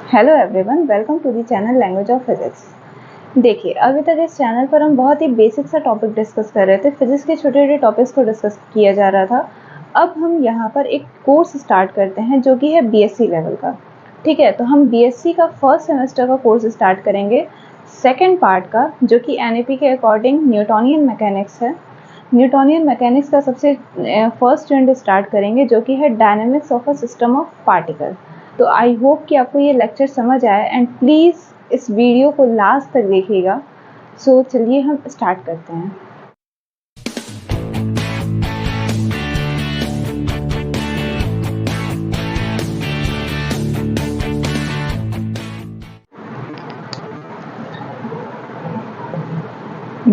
Hello everyone, welcome to the channel language of physics. देखिए, अभी तक इस चैनल पर हम बहुत ही बेसिक सा टॉपिक डिस्कस कर रहे थे। फिजिक्स के छोटे छोटे टॉपिक्स को डिस्कस किया जा रहा था। अब हम यहाँ पर एक कोर्स स्टार्ट करते हैं जो कि है बीएससी लेवल का। ठीक है, तो हम बीएससी का फर्स्ट सेमेस्टर का कोर्स स्टार्ट करेंगे, सेकेंड पार्ट का, जो कि एनईपी के अकॉर्डिंग न्यूटोनियन मैकेनिक्स है। न्यूटोनियन मैकेनिक्स का सबसे फर्स्ट यूनिट स्टार्ट करेंगे जो कि है dynamics of a system of particle. तो आई होप कि आपको ये लेक्चर समझ आए एंड प्लीज़ इस वीडियो को लास्ट तक देखिएगा। सो चलिए हम स्टार्ट करते हैं।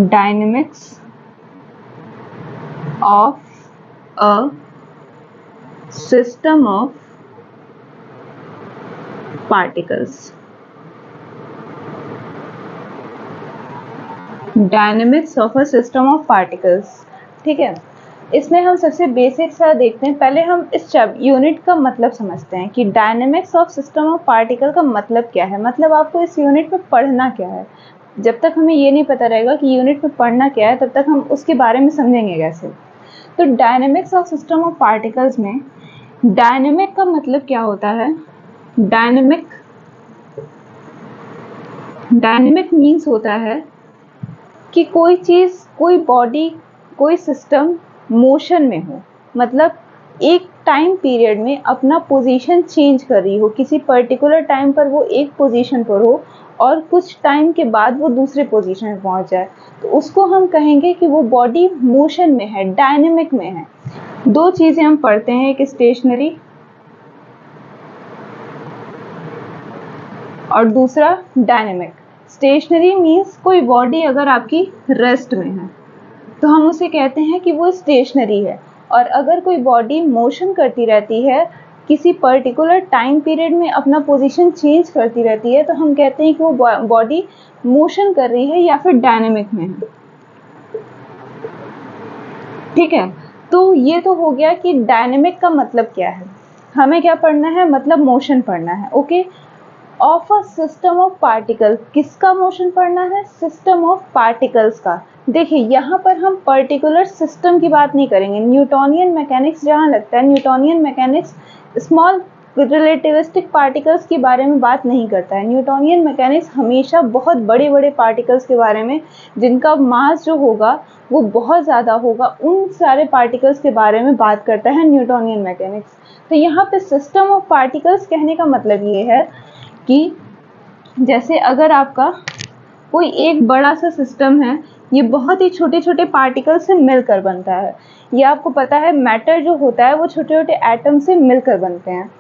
Dynamics of a system of particles. Dynamics of a system of particles. ठीक है, इसमें हम सबसे बेसिक सा देखते हैं। पहले हम इस यूनिट का मतलब समझते हैं कि dynamics of system of particle का मतलब क्या है। मतलब आपको इस यूनिट में पढ़ना क्या है। जब तक हमें ये नहीं पता रहेगा कि यूनिट में पढ़ना क्या है, तब तक हम उसके बारे में समझेंगे कैसे। तो dynamics of system of particles में डायनेमिक का मतलब क्या होता है। डायनेमिक मीन्स होता है कि कोई चीज़, कोई बॉडी, कोई सिस्टम मोशन में हो। मतलब एक टाइम पीरियड में अपना पोजीशन चेंज कर रही हो। किसी पर्टिकुलर टाइम पर वो एक पोजीशन पर हो और कुछ टाइम के बाद वो दूसरे पोजीशन में पहुंच जाए, तो उसको हम कहेंगे कि वो बॉडी मोशन में है, डायनेमिक में है। दो चीज़ें हम पढ़ते हैं, एक स्टेशनरी और दूसरा डायनेमिक। स्टेशनरी मीन्स कोई बॉडी अगर आपकी रेस्ट में है तो हम उसे कहते हैं कि वो स्टेशनरी है। और अगर कोई बॉडी मोशन करती रहती है, किसी पर्टिकुलर टाइम पीरियड में अपना पोजीशन चेंज करती रहती है, तो हम कहते हैं कि वो बॉडी मोशन कर रही है या फिर डायनेमिक में है। ठीक है, तो ये तो हो गया कि डायनेमिक का मतलब क्या है। हमें क्या पढ़ना है, मतलब मोशन पढ़ना है। Okay, of a system of particle, किसका मोशन पढ़ना है, सिस्टम ऑफ पार्टिकल्स का। देखिए, यहाँ पर हम पर्टिकुलर सिस्टम की बात नहीं करेंगे। न्यूटोनियन मैकेनिक्स जहाँ लगता है, Newtonian mechanics small relativistic particles के बारे में बात नहीं करता है। न्यूटोनियन मैकेनिक्स हमेशा बहुत बड़े बड़े पार्टिकल्स के बारे में, जिनका मास जो होगा वो बहुत ज़्यादा होगा, उन सारे पार्टिकल्स के बारे में बात करता है न्यूटोनियन मैकेनिक्स। तो यहाँ पे सिस्टम ऑफ पार्टिकल्स कहने का मतलब ये है कि जैसे अगर आपका कोई एक बड़ा सा सिस्टम है, ये बहुत ही छोटे छोटे पार्टिकल से मिलकर बनता है। ये आपको पता है, मैटर जो होता है वो छोटे छोटे एटम से मिलकर बनते हैं।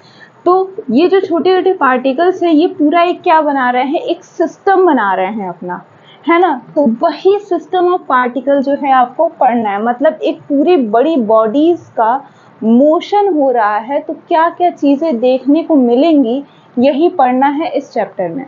तो ये जो छोटे छोटे पार्टिकल्स हैं, ये पूरा एक क्या बना रहे हैं, एक सिस्टम बना रहे हैं अपना, है ना। तो वही सिस्टम ऑफ पार्टिकल जो है आपको पढ़ना है। मतलब एक पूरी बड़ी बॉडीज का मोशन हो रहा है, तो क्या क्या चीज़ें देखने को मिलेंगी, यही पढ़ना है इस चैप्टर में।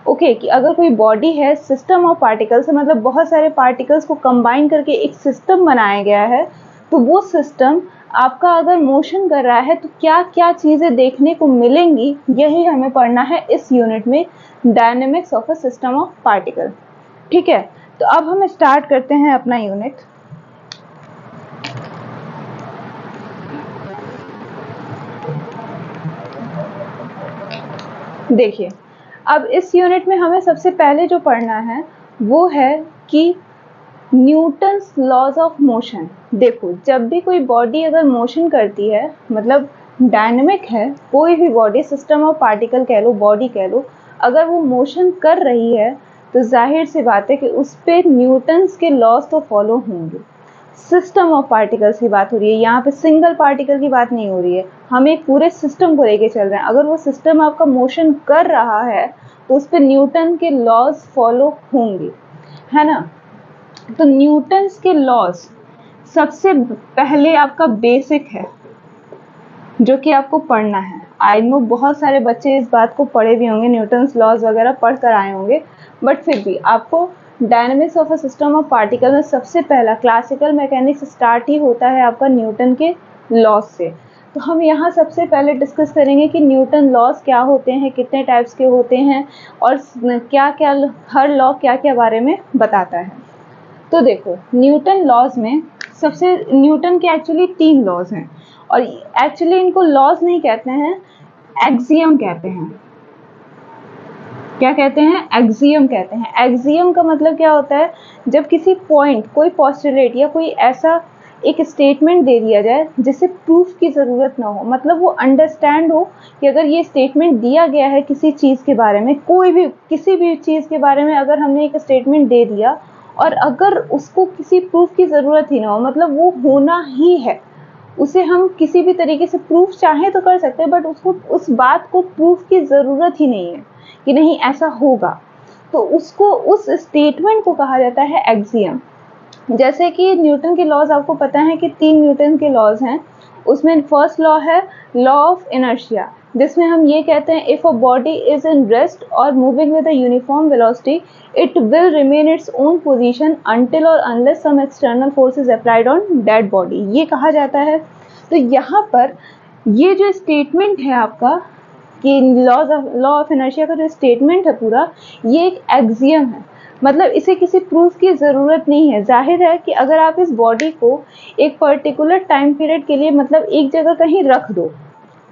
ओके, कि अगर कोई बॉडी है, सिस्टम ऑफ पार्टिकल्स मतलब बहुत सारे पार्टिकल्स को कंबाइन करके एक सिस्टम बनाया गया है, तो वो सिस्टम आपका अगर मोशन कर रहा है तो क्या क्या चीज़ें देखने को मिलेंगी, यही हमें पढ़ना है इस यूनिट में, dynamics of a system of particle. ठीक है, तो अब हम स्टार्ट करते हैं अपना यूनिट। देखिए, अब इस यूनिट में हमें सबसे पहले जो पढ़ना है वो है कि न्यूटन्स लॉज ऑफ मोशन। देखो, जब भी कोई बॉडी अगर मोशन करती है, मतलब डायनेमिक है, कोई भी बॉडी, सिस्टम ऑफ पार्टिकल कह लो, बॉडी कह लो, अगर वो मोशन कर रही है तो जाहिर सी बात है कि उस पर न्यूटन्स के लॉज तो फॉलो होंगे। सिस्टम ऑफ पार्टिकल्स की बात हो रही है, यहाँ पे सिंगल पार्टिकल की बात नहीं हो रही है। हम एक पूरे सिस्टम को लेके चल रहे हैं। अगर वो सिस्टम आपका मोशन कर रहा है तो उस पर न्यूटन के लॉज फॉलो होंगे, है ना। तो न्यूटन्स के लॉज सबसे पहले आपका बेसिक है, जो कि आपको पढ़ना है। आई नो बहुत सारे बच्चे इस बात को पढ़े भी होंगे, न्यूटन्स लॉज वगैरह पढ़ कर आए होंगे, बट फिर भी आपको dynamics of a system of particle में सबसे पहला क्लासिकल मैकेनिक्स स्टार्ट ही होता है आपका न्यूटन के लॉज से। तो हम यहाँ सबसे पहले डिस्कस करेंगे कि न्यूटन लॉज क्या होते हैं, कितने टाइप्स के होते हैं और क्या क्या हर लॉ क्या क्या बारे में बताता है। तो देखो, न्यूटन लॉज में सबसे न्यूटन के एक्चुअली 3 लॉज हैं और एक्चुअली इनको लॉज नहीं कहते हैं, एक्सियम कहते हैं। क्या कहते हैं? एक्सियम कहते हैं। एक्सियम का मतलब क्या होता है? जब किसी पॉइंट, कोई पोस्टुलेट या कोई ऐसा एक स्टेटमेंट दे दिया जाए जिससे प्रूफ की ज़रूरत ना हो, मतलब वो अंडरस्टैंड हो कि अगर ये स्टेटमेंट दिया गया है किसी चीज़ के बारे में, कोई भी किसी भी चीज़ के बारे में अगर हमने एक स्टेटमेंट दे दिया और अगर उसको किसी प्रूफ की ज़रूरत ही ना हो, मतलब वो होना ही है, उसे हम किसी भी तरीके से प्रूफ चाहे तो कर सकते हैं, बट उसको उस बात को प्रूफ की ज़रूरत ही नहीं है कि नहीं ऐसा होगा, तो उसको उस स्टेटमेंट को कहा जाता है एक्सियम। जैसे कि न्यूटन के लॉज आपको पता है कि 3 न्यूटन के लॉज हैं। उसमें फर्स्ट लॉ है लॉ ऑफ इनर्शिया, जिसमें हम ये कहते हैं if a body is in rest और moving with a uniform velocity it will remain its own position until और unless some external force is applied on that body, ये कहा जाता है। तो यहाँ पर ये जो स्टेटमेंट है आपका कि लॉ ऑफ इनर्शिया का जो स्टेटमेंट है पूरा, ये एक एक्सियम है, मतलब इसे किसी प्रूफ की ज़रूरत नहीं है। जाहिर है कि अगर आप इस बॉडी को एक पर्टिकुलर टाइम पीरियड के लिए मतलब एक जगह कहीं रख दो,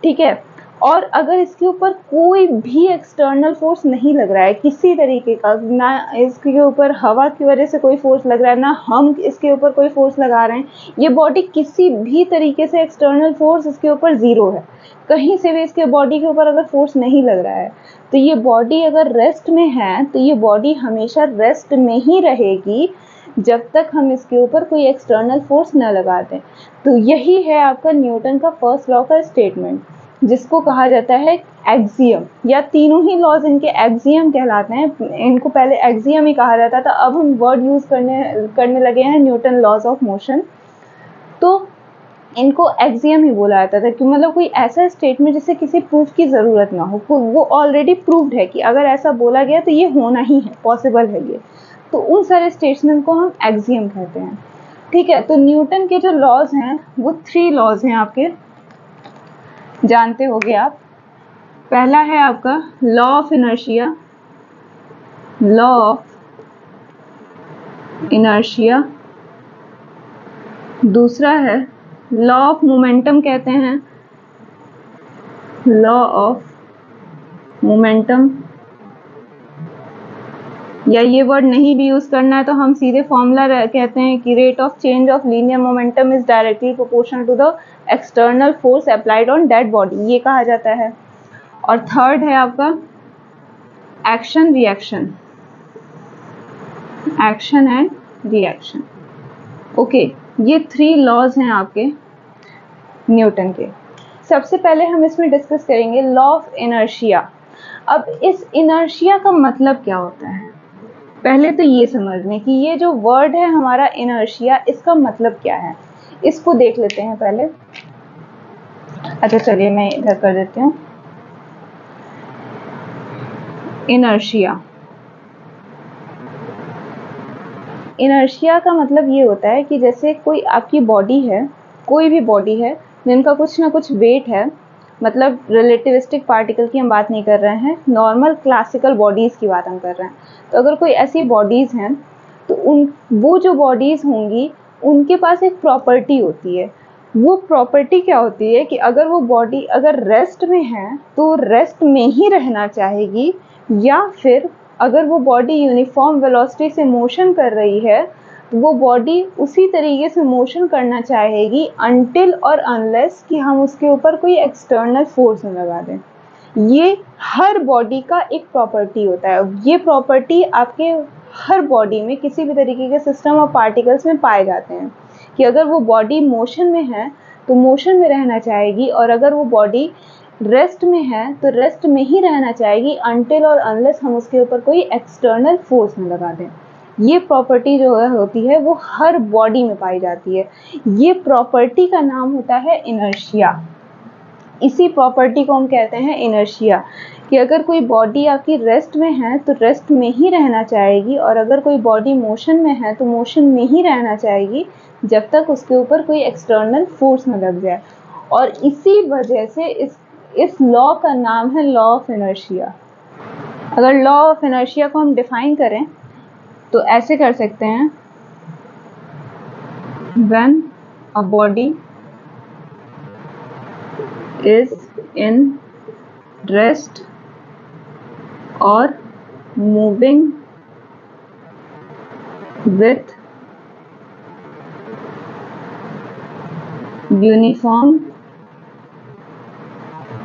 ठीक है, और अगर इसके ऊपर कोई भी एक्सटर्नल फोर्स नहीं लग रहा है किसी तरीके का, ना इसके ऊपर हवा की वजह से कोई फोर्स लग रहा है, ना हम इसके ऊपर कोई फोर्स लगा रहे हैं, ये बॉडी किसी भी तरीके से एक्सटर्नल फोर्स इसके ऊपर ज़ीरो है, कहीं से भी इसके बॉडी के ऊपर अगर फोर्स नहीं लग रहा है, तो ये बॉडी अगर रेस्ट में है तो ये बॉडी हमेशा रेस्ट में ही रहेगी जब तक हम इसके ऊपर कोई एक्सटर्नल फोर्स न लगा दें। तो यही है आपका न्यूटन का फर्स्ट लॉ का स्टेटमेंट, जिसको कहा जाता है एक्सियम, या तीनों ही लॉज इनके एक्सियम कहलाते हैं। इनको पहले एक्सियम ही कहा जाता था, अब हम वर्ड यूज करने लगे हैं न्यूटन लॉज ऑफ मोशन, तो इनको एक्सियम ही बोला जाता था कि मतलब कोई ऐसा स्टेटमेंट जिसे किसी प्रूफ की ज़रूरत ना हो, वो ऑलरेडी प्रूव्ड है कि अगर ऐसा बोला गया तो ये होना ही है, पॉसिबल है ये, तो उन सारे स्टेटमेंट को हम एक्सियम कहते हैं। ठीक है, तो न्यूटन के जो लॉज हैं वो 3 लॉज हैं आपके, जानते होंगे आप। पहला है आपका law of inertia, law of inertia, दूसरा है लॉ ऑफ मोमेंटम कहते हैं, लॉ ऑफ मोमेंटम, या ये वर्ड नहीं भी यूज करना है तो हम सीधे फॉर्मूला कहते हैं कि rate of change of linear momentum is directly proportional to the external force applied on that body, ये कहा जाता है। और थर्ड है आपका action reaction, action and reaction. Okay, ये 3 लॉज हैं आपके न्यूटन के। सबसे पहले हम इसमें डिस्कस करेंगे लॉ ऑफ इनर्शिया। अब इस इनर्शिया का मतलब क्या होता है, पहले तो ये समझने कि ये जो वर्ड है हमारा इनर्शिया, इसका मतलब क्या है, इसको देख लेते हैं पहले। अच्छा चलिए मैं इधर कर देती हूँ। इनर्शिया, इनर्शिया का मतलब ये होता है कि जैसे कोई आपकी बॉडी है, कोई भी बॉडी है जिनका कुछ ना कुछ वेट है, मतलब रिलेटिविस्टिक पार्टिकल की हम बात नहीं कर रहे हैं, नॉर्मल क्लासिकल बॉडीज़ की बात हम कर रहे हैं। तो अगर कोई ऐसी बॉडीज़ हैं तो वो जो बॉडीज़ होंगी उनके पास एक प्रॉपर्टी होती है। वो प्रॉपर्टी क्या होती है कि अगर वो बॉडी अगर रेस्ट में है तो रेस्ट में ही रहना चाहेगी, या फिर अगर वो बॉडी यूनिफॉर्म वेलोसिटी से मोशन कर रही है तो वो बॉडी उसी तरीके से मोशन करना चाहेगी अनटिल और अनलेस कि हम उसके ऊपर कोई एक्सटर्नल फोर्स न लगा दें। ये हर बॉडी का एक प्रॉपर्टी होता है। ये प्रॉपर्टी आपके हर बॉडी में किसी भी तरीके के सिस्टम ऑफ पार्टिकल्स में पाए जाते हैं कि अगर वो बॉडी मोशन में है तो मोशन में रहना चाहेगी, और अगर वो बॉडी रेस्ट में है तो रेस्ट में ही रहना चाहेगी अनटिल और अनलेस हम उसके ऊपर कोई एक्सटर्नल फोर्स न लगा दें। ये प्रॉपर्टी जो है होती है वो हर बॉडी में पाई जाती है। ये प्रॉपर्टी का नाम होता है इनर्शिया। इसी प्रॉपर्टी को हम कहते हैं इनर्शिया, कि अगर कोई बॉडी आपकी रेस्ट में है तो रेस्ट में ही रहना चाहेगी, और अगर कोई बॉडी मोशन में है तो मोशन में ही रहना चाहेगी जब तक उसके ऊपर कोई एक्सटर्नल फोर्स न लग जाए। और इसी वजह से इस लॉ का नाम है लॉ ऑफ इनर्शिया। अगर लॉ ऑफ इनर्शिया को हम डिफाइन करें तो ऐसे कर सकते हैं, when a body is in rest or moving with uniform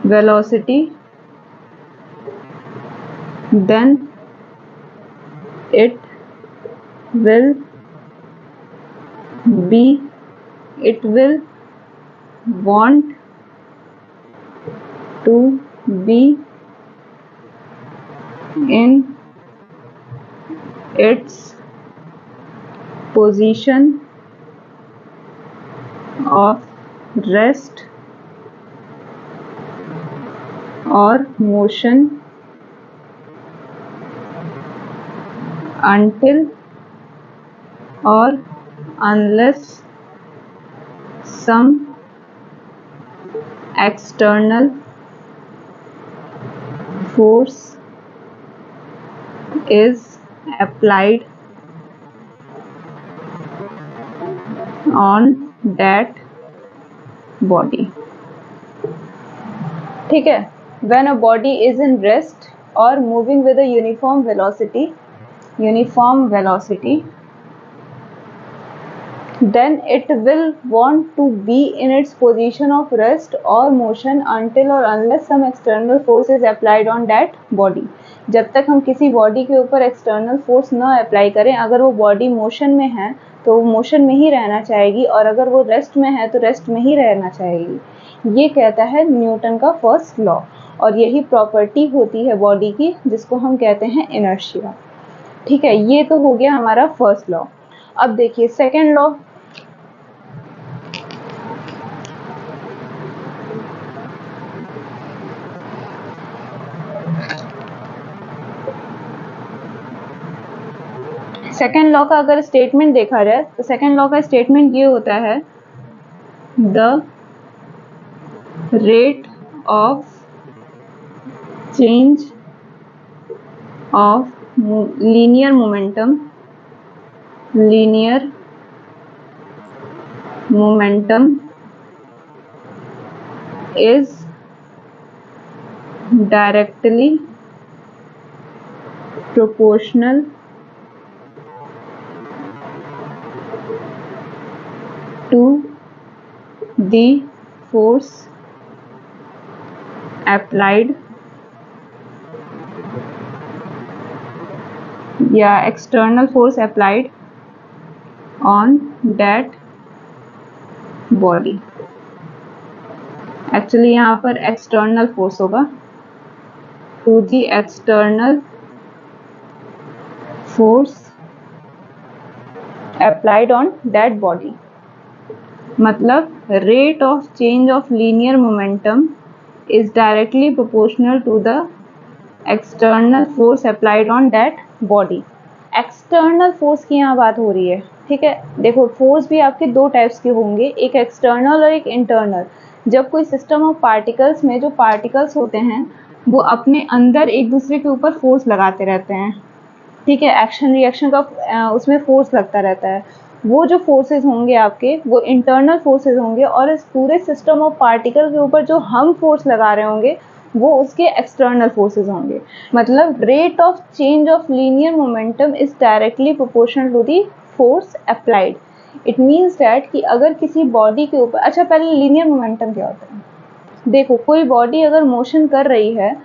velocity, then it will want to be in its position of rest or motion until or unless some external force is applied on that body। ठीक है, when a body is in rest or moving with a uniform velocity, then it will want to be in its position of rest or motion until or unless some external force is applied on that body। जब तक हम किसी body के ऊपर external force न apply करें, अगर वो बॉडी मोशन में है तो वो मोशन में ही रहना चाहेगी, और अगर वो रेस्ट में है तो रेस्ट में ही रहना चाहेगी। ये कहता है न्यूटन का फर्स्ट लॉ, और यही प्रॉपर्टी होती है बॉडी की जिसको हम कहते हैं इनर्शिया। ठीक है, ये तो हो गया हमारा फर्स्ट लॉ। अब देखिए सेकेंड लॉ। सेकेंड लॉ का अगर स्टेटमेंट देखा जाए तो सेकेंड लॉ का स्टेटमेंट ये होता है, the rate of change of linear momentum is directly proportional to the force applied या external force applied on that body. Actually यहाँ पर एक्सटर्नल फोर्स होगा, to the external force applied on that body. मतलब rate of change of linear momentum is directly proportional to the external force applied on that body. External force की यहाँ बात हो रही है। ठीक है, देखो फोर्स भी आपके दो टाइप्स के होंगे, एक एक्सटर्नल और एक इंटरनल। जब कोई सिस्टम ऑफ पार्टिकल्स में जो पार्टिकल्स होते हैं वो अपने अंदर एक दूसरे के ऊपर फोर्स लगाते रहते हैं, ठीक है, एक्शन रिएक्शन का उसमें फोर्स लगता रहता है, वो जो फोर्सेस होंगे आपके वो इंटरनल फोर्सेस होंगे, और इस पूरे सिस्टम ऑफ पार्टिकल के ऊपर जो हम फोर्स लगा रहे होंगे वो उसके एक्सटर्नल फोर्सेस होंगे। मतलब rate of change of linear momentum is directly proportional to the force applied. It means that कि अगर किसी बॉडी के ऊपर, अच्छा पहले लीनियर मोमेंटम क्या होता है। देखो कोई बॉडी अगर मोशन कर रही है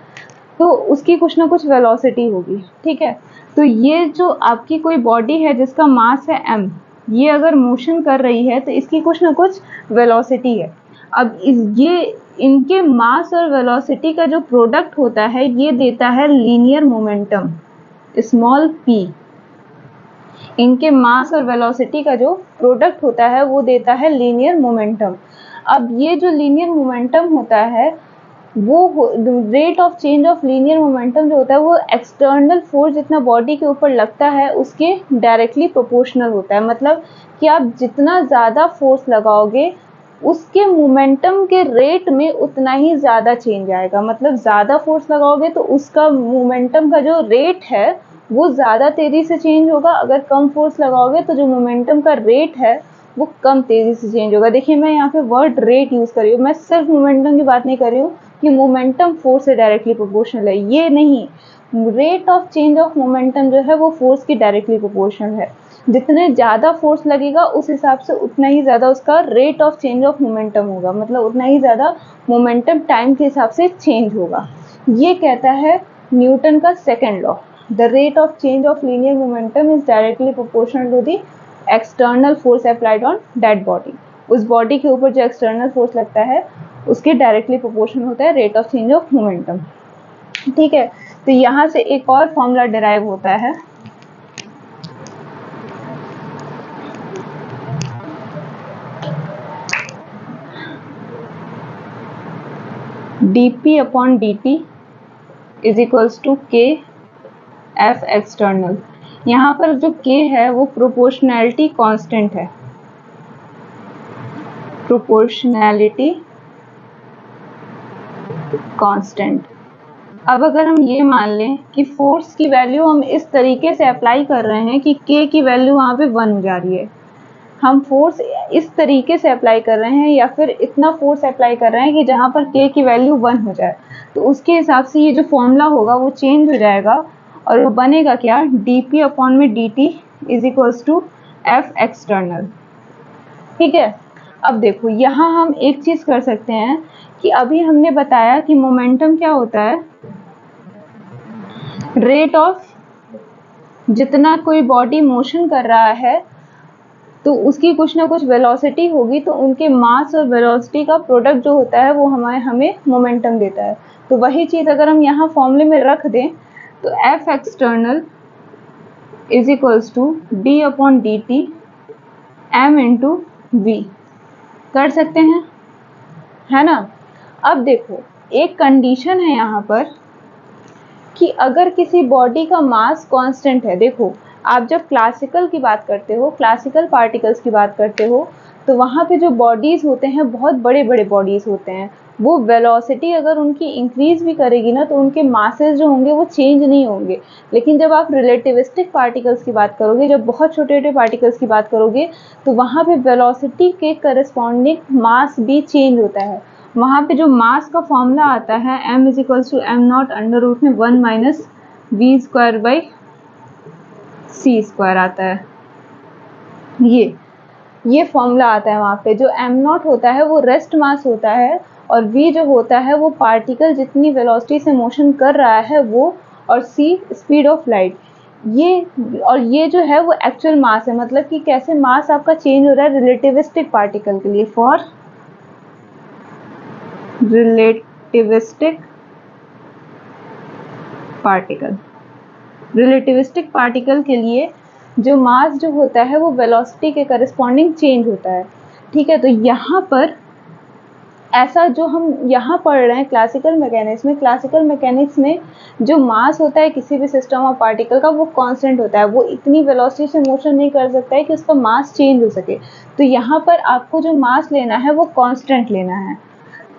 तो उसकी कुछ ना कुछ वेलोसिटी होगी, ठीक है। तो ये जो आपकी कोई बॉडी है जिसका मास है m, ये अगर मोशन कर रही है तो इसकी कुछ ना कुछ वेलोसिटी है। अब ये इनके मास और वेलोसिटी का जो प्रोडक्ट होता है ये देता है लीनियर मोमेंटम, स्मॉल p। इनके मास और वेलोसिटी का जो प्रोडक्ट होता है वो देता है लीनियर मोमेंटम। अब ये जो लीनियर मोमेंटम होता है वो rate of change of linear momentum जो होता है वो एक्सटर्नल फोर्स जितना बॉडी के ऊपर लगता है उसके डायरेक्टली प्रोपोर्शनल होता है। मतलब कि आप जितना ज़्यादा फोर्स लगाओगे उसके मोमेंटम के रेट में उतना ही ज़्यादा चेंज आएगा। मतलब ज़्यादा फोर्स लगाओगे तो उसका मोमेंटम का जो रेट है वो ज़्यादा तेज़ी से चेंज होगा, अगर कम फोर्स लगाओगे तो जो मोमेंटम का रेट है वो कम तेज़ी से चेंज होगा। देखिए मैं यहाँ पे वर्ड रेट यूज़ कर रही हूँ, मैं सिर्फ मोमेंटम की बात नहीं कर रही हूँ कि मोमेंटम फोर्स से डायरेक्टली प्रोपोर्शनल है, ये नहीं। Rate of change of momentum जो है वो फोर्स की डायरेक्टली प्रोपोर्शनल है। जितने ज़्यादा फोर्स लगेगा उस हिसाब से उतना ही ज़्यादा उसका rate of change of momentum होगा, मतलब उतना ही ज़्यादा मोमेंटम टाइम के हिसाब से चेंज होगा। ये कहता है न्यूटन का second law, the rate of change of linear momentum is directly proportional to the external force applied on that body. उस बॉडी के ऊपर जो एक्सटर्नल फोर्स लगता है उसके डायरेक्टली प्रोपोर्शनल होता है rate of change of momentum. ठीक है, तो यहाँ से एक और फॉर्मूला डिराइव होता है, dp upon dt is equals to k f external. यहाँ पर जो k है वो प्रोपोर्शनैलिटी कांस्टेंट है, प्रोपोर्शनैलिटी कांस्टेंट। अब अगर हम ये मान लें कि फोर्स की वैल्यू हम इस तरीके से अप्लाई कर रहे हैं कि k की वैल्यू वहाँ पे 1 हो जा रही है, हम फोर्स इस तरीके से अप्लाई कर रहे हैं या फिर इतना फोर्स अप्लाई कर रहे हैं कि जहाँ पर k की वैल्यू 1 हो जाए, तो उसके हिसाब से ये जो फॉर्मूला होगा वो चेंज हो जाएगा और वो बनेगा क्या, dp अपॉन में dt is equals to f external. ठीक है, अब देखो यहाँ हम एक चीज़ कर सकते हैं कि अभी हमने बताया कि मोमेंटम क्या होता है, रेट ऑफ, जितना कोई बॉडी मोशन कर रहा है तो उसकी कुछ ना कुछ वेलोसिटी होगी, तो उनके मास और वेलोसिटी का प्रोडक्ट जो होता है वो हमें मोमेंटम देता है। तो वही चीज़ अगर हम यहाँ फॉर्मूले में रख दें तो F external is equals to D upon D T M into V कर सकते हैं, है ना। अब देखो एक कंडीशन है यहाँ पर कि अगर किसी बॉडी का मास कांस्टेंट है, देखो आप जब क्लासिकल की बात करते हो, क्लासिकल पार्टिकल्स की बात करते हो, तो वहाँ पे जो बॉडीज़ होते हैं बहुत बड़े बड़े बॉडीज़ होते हैं, वो वेलोसिटी अगर उनकी इंक्रीज़ भी करेगी ना तो उनके मासेस जो होंगे वो चेंज नहीं होंगे। लेकिन जब आप रिलेटिविस्टिक पार्टिकल्स की बात करोगे, जब बहुत छोटे छोटे पार्टिकल्स की बात करोगे, तो वहाँ पे वेलोसिटी के करस्पॉन्डिंग मास भी चेंज होता है। वहाँ पे जो मास का फॉर्मूला आता है m is equals to M not under root में 1 minus V square by C square आता है, ये फॉर्मूला आता है। वहाँ पे जो m नॉट होता है वो रेस्ट मास होता है और v जो होता है वो पार्टिकल जितनी वेलोसिटी से मोशन कर रहा है वो, और c स्पीड ऑफ लाइट। ये जो है वो एक्चुअल मास है, मतलब कि कैसे मास आपका चेंज हो रहा है रिलेटिविस्टिक पार्टिकल के लिए। फॉर रिलेटिविस्टिक पार्टिकल के लिए जो मास जो होता है वो वेलोसिटी के करस्पॉन्डिंग चेंज होता है। ठीक है, तो यहाँ पर ऐसा जो हम यहाँ पढ़ रहे हैं क्लासिकल मैकेनिक्स में जो मास होता है किसी भी सिस्टम ऑफ पार्टिकल का वो कांस्टेंट होता है, वो इतनी वेलोसिटी से मोशन नहीं कर सकता है कि उसका मास चेंज हो सके। तो यहाँ पर आपको जो मास लेना है वो कांस्टेंट लेना है।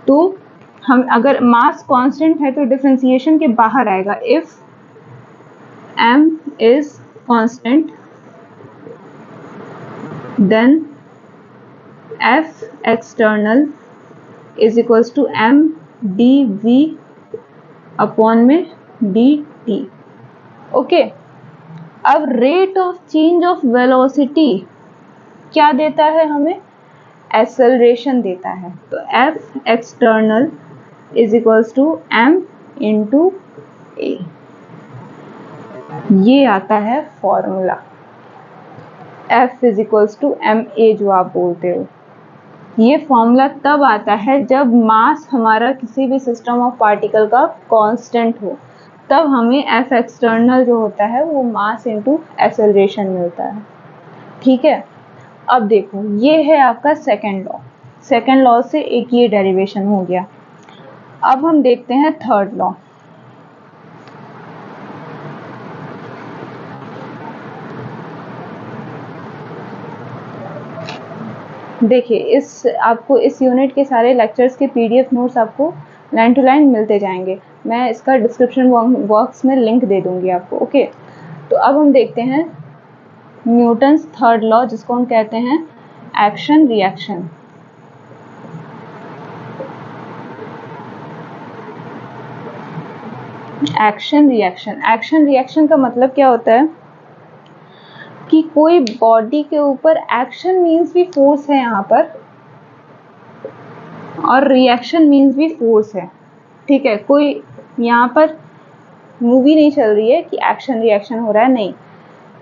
तो हम अगर मास कांस्टेंट है तो डिफरेंशिएशन के बाहर आएगा, if m is constant then F external is equals to m dv upon में dt। ओके, अब rate of change of velocity क्या देता है हमें, एक्सेलरेशन देता है। तो F external is equals to m into a, ये आता है formula F is equals to m a जो आप बोलते हो। ये फॉर्मूला तब आता है जब मास हमारा किसी भी सिस्टम ऑफ पार्टिकल का कांस्टेंट हो, तब हमें F एक्सटर्नल जो होता है वो मास इंटू एक्सेलरेशन मिलता है। ठीक है, अब देखो ये है आपका सेकेंड लॉ से एक ये डेरिवेशन हो गया। अब हम देखते हैं थर्ड लॉ। देखिए आपको इस यूनिट के सारे लेक्चर्स के PDF नोट्स आपको लाइन टू लाइन मिलते जाएंगे। मैं इसका डिस्क्रिप्शन बॉक्स में लिंक दे दूंगी आपको। ओके, तो अब हम देखते हैं न्यूटन्स थर्ड लॉ, जिसको हम कहते हैं action reaction. Action reaction, action reaction का मतलब क्या होता है कि कोई बॉडी के ऊपर एक्शन मीन्स भी फोर्स है यहाँ पर, और रिएक्शन मीन्स भी फोर्स है। ठीक है, कोई यहाँ पर मूवी नहीं चल रही है कि एक्शन रिएक्शन हो रहा है, नहीं,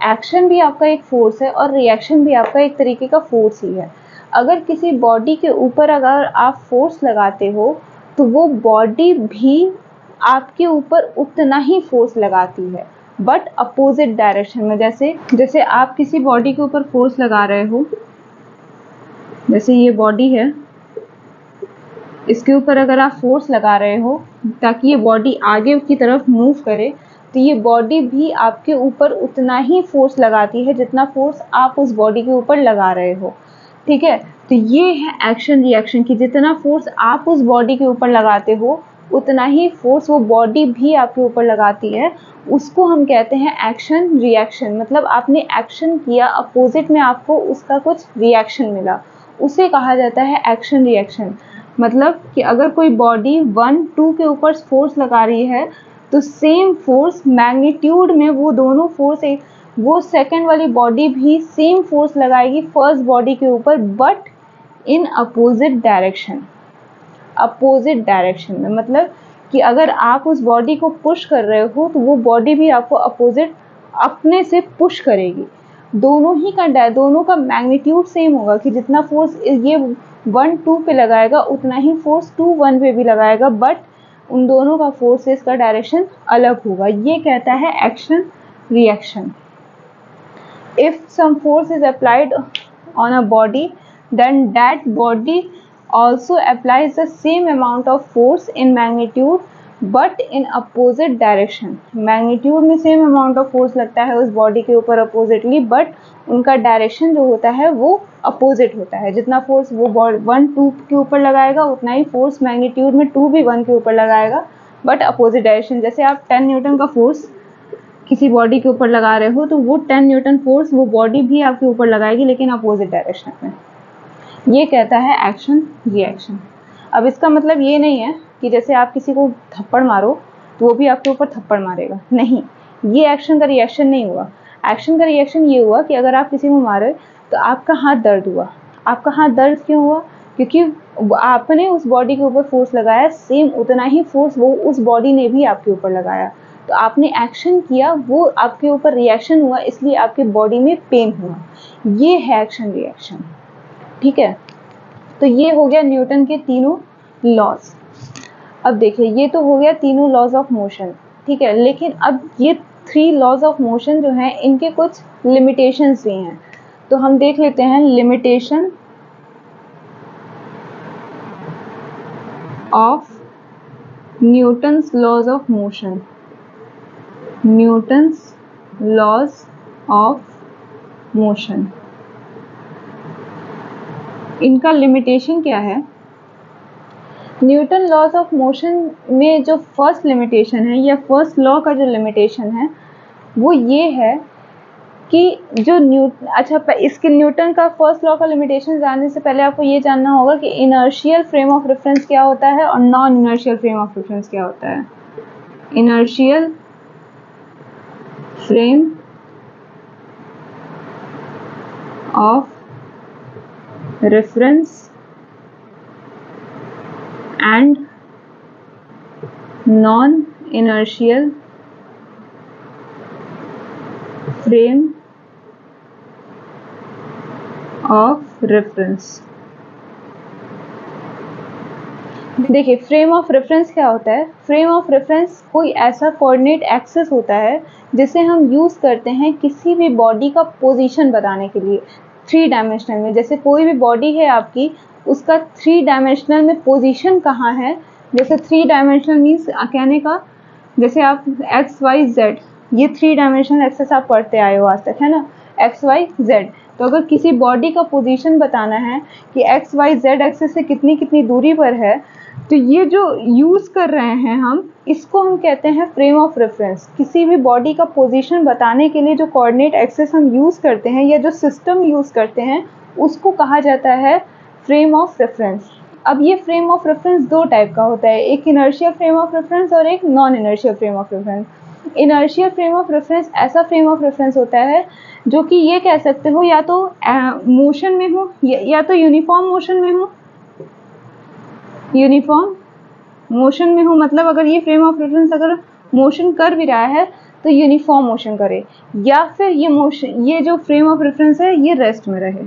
एक्शन भी आपका एक फोर्स है और रिएक्शन भी आपका एक तरीके का फोर्स ही है। अगर किसी बॉडी के ऊपर अगर आप फोर्स लगाते हो तो वो बॉडी भी आपके ऊपर उतना ही फोर्स लगाती है, बट अपोजिट डायरेक्शन में। जैसे आप किसी बॉडी के ऊपर फोर्स लगा रहे हो, जैसे ये बॉडी है, इसके ऊपर अगर आप फोर्स लगा रहे हो ताकि ये बॉडी आगे की तरफ मूव करे, तो ये बॉडी भी आपके ऊपर उतना ही फोर्स लगाती है जितना फोर्स आप उस बॉडी के ऊपर लगा रहे हो। ठीक है, तो ये है एक्शन रिएक्शन की जितना फोर्स आप उस बॉडी के ऊपर लगाते हो उतना ही फोर्स वो बॉडी भी आपके ऊपर लगाती है। उसको हम कहते हैं एक्शन रिएक्शन। मतलब आपने एक्शन किया, अपोजिट में आपको उसका कुछ रिएक्शन मिला, उसे कहा जाता है एक्शन रिएक्शन। मतलब कि अगर कोई बॉडी 1, 2 के ऊपर फोर्स लगा रही है तो सेम फोर्स मैग्नीट्यूड में वो दोनों फोर्स वो सेकंड वाली बॉडी भी सेम फोर्स लगाएगी फर्स्ट बॉडी के ऊपर, but in opposite direction. Opposite direction में मतलब कि अगर आप उस बॉडी को पुश कर रहे हो तो वो बॉडी भी आपको अपोजिट अपने से पुश करेगी। दोनों का मैग्नीट्यूड सेम होगा कि जितना फोर्स ये 1, 2 पे लगाएगा उतना ही फोर्स 2, 1 पे भी लगाएगा, बट उन दोनों का फोर्सेस का डायरेक्शन अलग होगा। ये कहता है action reaction. If some force is applied on a body, then that body also applies the same amount of force in magnitude but in opposite direction. Magnitude में same amount of force लगता है उस body के ऊपर oppositely, but उनका direction जो होता है वो opposite होता है। जितना force वो 1, 2 के ऊपर लगाएगा उतना ही force magnitude में 2 भी 1 के ऊपर लगाएगा, but opposite direction। जैसे आप 10 न्यूटन का force किसी बॉडी के ऊपर लगा रहे हो तो वो 10 न्यूटन फोर्स वो बॉडी भी आपके ऊपर लगाएगी, लेकिन अपोजिट डायरेक्शन में। ये कहता है एक्शन रिएक्शन। अब इसका मतलब ये नहीं है कि जैसे आप किसी को थप्पड़ मारो तो वो भी आपके ऊपर थप्पड़ मारेगा, नहीं, ये एक्शन का रिएक्शन नहीं हुआ। एक्शन का रिएक्शन ये हुआ कि अगर आप किसी को मारे तो आपका हाथ दर्द हुआ। आपका हाथ दर्द क्यों हुआ? क्योंकि आपने उस बॉडी के ऊपर फोर्स लगाया, सेम उतना ही फोर्स वो उस बॉडी ने भी आपके ऊपर लगाया। तो आपने एक्शन किया, वो आपके ऊपर रिएक्शन हुआ, इसलिए आपके बॉडी में पेन हुआ। ये है एक्शन रिएक्शन। ठीक है, तो ये हो गया न्यूटन के तीनों लॉज। अब देखिए, ये तो हो गया तीनों लॉज ऑफ मोशन। ठीक है, लेकिन अब ये 3 लॉज ऑफ मोशन जो हैं इनके कुछ लिमिटेशंस भी हैं, तो हम देख लेते हैं limitation of Newton's laws of motion. Newton's laws of motion, इनका लिमिटेशन क्या है? न्यूटन लॉज ऑफ मोशन में जो फर्स्ट लिमिटेशन है या फर्स्ट लॉ का जो लिमिटेशन है वो ये है कि जो इसके न्यूटन का फर्स्ट लॉ का लिमिटेशन जानने से पहले आपको ये जानना होगा कि इनर्शियल फ्रेम ऑफ रेफरेंस क्या होता है और non inertial frame of reference क्या होता है। Inertial frame of reference and non-inertial frame of reference। देखिए, फ्रेम ऑफ रेफरेंस क्या होता है? फ्रेम ऑफ रेफरेंस कोई ऐसा कोऑर्डिनेट एक्सिस होता है जिसे हम यूज़ करते हैं किसी भी बॉडी का पोजीशन बताने के लिए 3 डायमेंशनल में। जैसे कोई भी बॉडी है आपकी, उसका 3 डायमेंशनल में पोजीशन कहाँ है। जैसे 3 डायमेंशनल मीन्स कहने का, जैसे आप एक्स वाई जेड, ये 3 डायमेंशनल एक्सिस आप पढ़ते आए हो आज तक, है ना, एक्स वाई जेड। तो अगर किसी बॉडी का पोजीशन बताना है कि एक्स वाई जेड एक्सिस से कितनी कितनी दूरी पर है, तो ये जो यूज़ कर रहे हैं हम, इसको हम कहते हैं फ्रेम ऑफ रेफरेंस। किसी भी बॉडी का पोजीशन बताने के लिए जो कोऑर्डिनेट एक्सिस हम यूज़ करते हैं या जो सिस्टम यूज़ करते हैं, उसको कहा जाता है फ्रेम ऑफ रेफरेंस। अब ये फ्रेम ऑफ रेफरेंस दो टाइप का होता है, एक इनर्शियल फ्रेम ऑफ रेफरेंस और एक non inertial frame of reference. Inertial frame of reference ऐसा फ्रेम ऑफ रेफरेंस होता है जो कि ये कह सकते हो या तो मोशन में हो या तो यूनिफॉर्म मोशन में हो। यूनिफॉर्म मोशन में हो मतलब अगर ये फ्रेम ऑफ रेफरेंस अगर मोशन कर भी रहा है तो यूनिफॉर्म मोशन करे, या फिर ये जो फ्रेम ऑफ रेफरेंस है ये रेस्ट में रहे।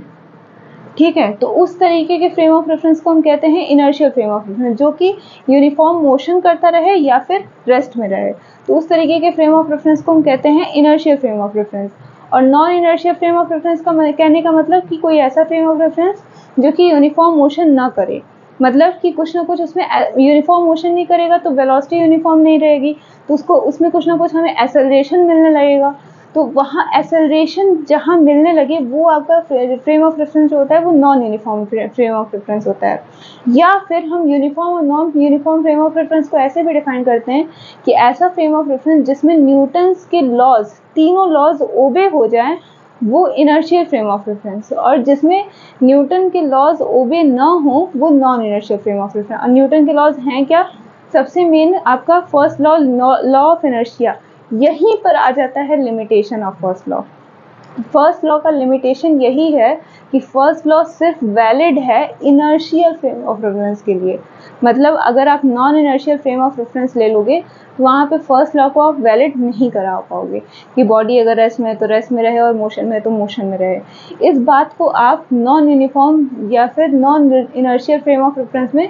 ठीक है, तो उस तरीके के फ्रेम ऑफ रेफरेंस को हम कहते हैं इनर्शियल फ्रेम ऑफ रेफरेंस, जो कि यूनिफॉर्म मोशन करता रहे या फिर रेस्ट में रहे। तो उस तरीके के फ्रेम ऑफ रेफरेंस को हम कहते हैं इनर्शियल फ्रेम ऑफ रेफरेंस। और non inertial frame of reference का कहने का मतलब कि कोई ऐसा फ्रेम ऑफ रेफरेंस जो कि यूनिफॉर्म मोशन ना करे, मतलब कि कुछ ना कुछ उसमें यूनिफॉर्म मोशन नहीं करेगा तो वेलोसिटी यूनिफॉर्म नहीं रहेगी, तो उसमें कुछ ना कुछ हमें एक्सेलरेशन मिलने लगेगा। तो वहाँ एक्सेलरेशन जहाँ मिलने लगे वो आपका फ्रेम ऑफ रेफरेंस जो होता है वो non uniform frame of reference होता है। या फिर हम यूनिफॉर्म और non uniform frame of reference को ऐसे भी डिफाइन करते हैं कि ऐसा फ्रेम ऑफ रेफरेंस जिसमें न्यूटन्स के लॉज, तीनों लॉज ओबे हो जाएं, वो इनर्शियल फ्रेम ऑफ रेफरेंस। और जिसमें न्यूटन के लॉज ओबे ना हो वो non inertial frame of reference. और न्यूटन के लॉज हैं क्या? सबसे मेन आपका फर्स्ट लॉ ऑफ इनर्शिया, यहीं पर आ जाता है limitation of first law. First law का लिमिटेशन यही है कि फर्स्ट लॉ सिर्फ वैलिड है इनर्शियल फ्रेम ऑफ रेफरेंस के लिए। मतलब अगर आप non inertial frame of reference ले लोगे तो वहाँ पे फर्स्ट लॉ को आप वैलिड नहीं करा पाओगे कि बॉडी अगर रेस्ट में है तो रेस्ट में रहे और मोशन में है तो मोशन में रहे। इस बात को आप नॉन यूनिफॉर्म या फिर non inertial frame of reference में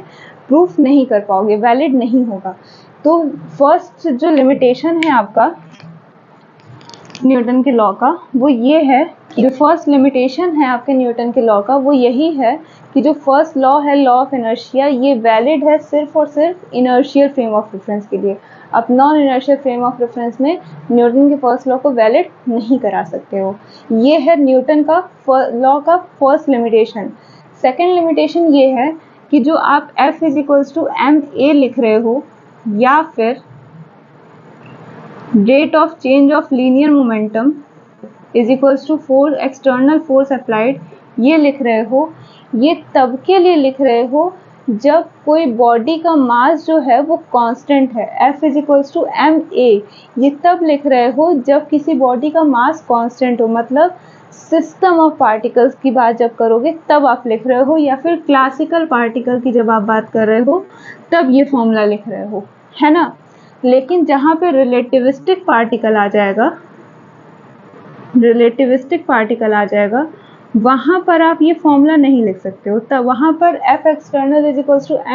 प्रूफ नहीं कर पाओगे, वैलिड नहीं होगा। तो फर्स्ट जो लिमिटेशन है आपका न्यूटन के लॉ का वो ये है, जो फर्स्ट लिमिटेशन है आपके न्यूटन के लॉ का वो यही है कि जो फर्स्ट लॉ है लॉ ऑफ इनर्शिया, ये वैलिड है सिर्फ और सिर्फ इनर्शियल फ्रेम ऑफ रेफरेंस के लिए। आप non inertial frame of reference में न्यूटन के फर्स्ट लॉ को वैलिड नहीं करा सकते हो। ये है न्यूटन का लॉ का फर्स्ट लिमिटेशन। सेकेंड लिमिटेशन ये है कि जो आप F = ma लिख रहे हो या फिर rate of change of linear momentum = force external force applied, ये लिख रहे हो, ये तब के लिए लिख रहे हो जब कोई बॉडी का मास जो है वो कांस्टेंट है। F = ma, ये तब लिख रहे हो जब किसी बॉडी का मास कांस्टेंट हो, मतलब सिस्टम ऑफ पार्टिकल्स की बात जब करोगे तब आप लिख रहे हो, या फिर क्लासिकल पार्टिकल की जब आप बात कर रहे हो तब ये फॉर्मूला लिख रहे हो, है ना। लेकिन जहाँ पे रिलेटिविस्टिक पार्टिकल आ जाएगा, रिलेटिविस्टिक पार्टिकल आ जाएगा, वहाँ पर आप ये फॉर्मूला नहीं लिख सकते हो। तब वहाँ पर F external =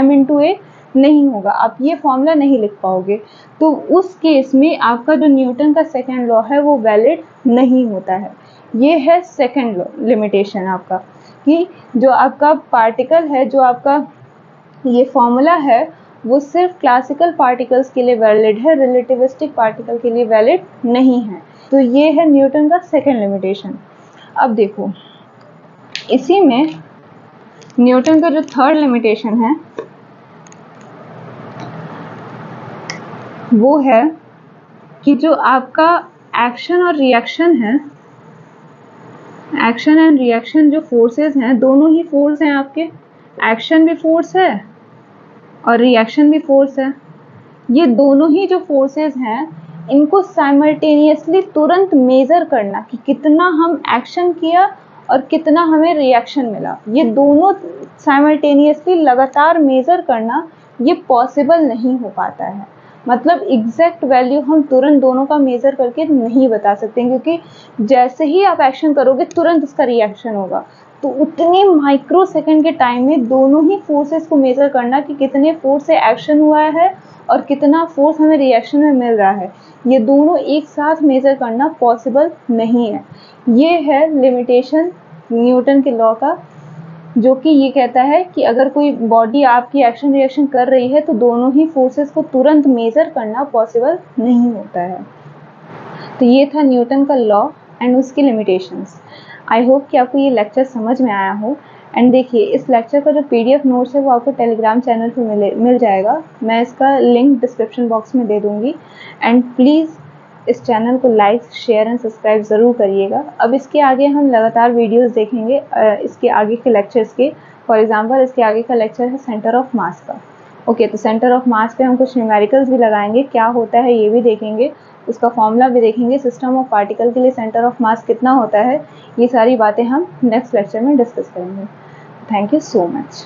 m/a नहीं होगा, आप ये फॉर्मूला नहीं लिख पाओगे। तो उस केस में आपका जो न्यूटन का सेकेंड लॉ है वो वैलिड नहीं होता है। ये है सेकेंड लॉ लिमिटेशन आपका, कि जो आपका पार्टिकल है, जो आपका ये फॉर्मूला है वो सिर्फ क्लासिकल पार्टिकल्स के लिए वैलिड है, रिलेटिविस्टिक पार्टिकल के लिए वैलिड नहीं है। तो ये है न्यूटन का सेकेंड लिमिटेशन। अब देखो इसी में न्यूटन का जो थर्ड लिमिटेशन है वो है कि जो आपका एक्शन और रिएक्शन है, एक्शन एंड रिएक्शन जो फोर्सेस हैं, दोनों ही फोर्स हैं आपके, एक्शन भी फोर्स है और रिएक्शन भी फोर्स है। ये दोनों ही जो फोर्सेस हैं इनको साइमल्टेनियसली तुरंत मेजर करना कि कितना हम एक्शन किया और कितना हमें रिएक्शन मिला, ये दोनों साइमल्टेनियसली लगातार मेजर करना ये पॉसिबल नहीं हो पाता है। मतलब एग्जैक्ट वैल्यू हम तुरंत दोनों का मेजर करके नहीं बता सकते, क्योंकि जैसे ही आप एक्शन करोगे तुरंत उसका रिएक्शन होगा। तो उतने माइक्रो सेकेंड के टाइम में दोनों ही फोर्सेस को मेजर करना कि कितने फोर्स से एक्शन हुआ है और कितना फोर्स हमें रिएक्शन में मिल रहा है, ये दोनों एक साथ मेजर करना पॉसिबल नहीं है। ये है लिमिटेशन न्यूटन के लॉ का, जो कि ये कहता है कि अगर कोई बॉडी आपकी एक्शन रिएक्शन कर रही है तो दोनों ही फोर्सेस को तुरंत मेजर करना पॉसिबल नहीं होता है। तो ये था न्यूटन का लॉ एंड उसकी लिमिटेशंस। आई होप कि आपको ये लेक्चर समझ में आया हो। एंड देखिए, इस लेक्चर का जो PDF नोट्स है वो आपको टेलीग्राम चैनल पे मिल जाएगा। मैं इसका लिंक डिस्क्रिप्शन बॉक्स में दे दूँगी। एंड प्लीज़ इस चैनल को लाइक, शेयर एंड सब्सक्राइब ज़रूर करिएगा। अब इसके आगे हम लगातार वीडियोस देखेंगे इसके आगे के लेक्चर्स के। फॉर एग्जांपल इसके आगे का लेक्चर है सेंटर ऑफ मास का। ओके, तो सेंटर ऑफ मास पे हम कुछ न्यूमेरिकल्स भी लगाएंगे, क्या होता है ये भी देखेंगे, उसका फॉर्मूला भी देखेंगे, सिस्टम ऑफ पार्टिकल के लिए सेंटर ऑफ मास कितना होता है, ये सारी बातें हम नेक्स्ट लेक्चर में डिस्कस करेंगे। Thank you so much.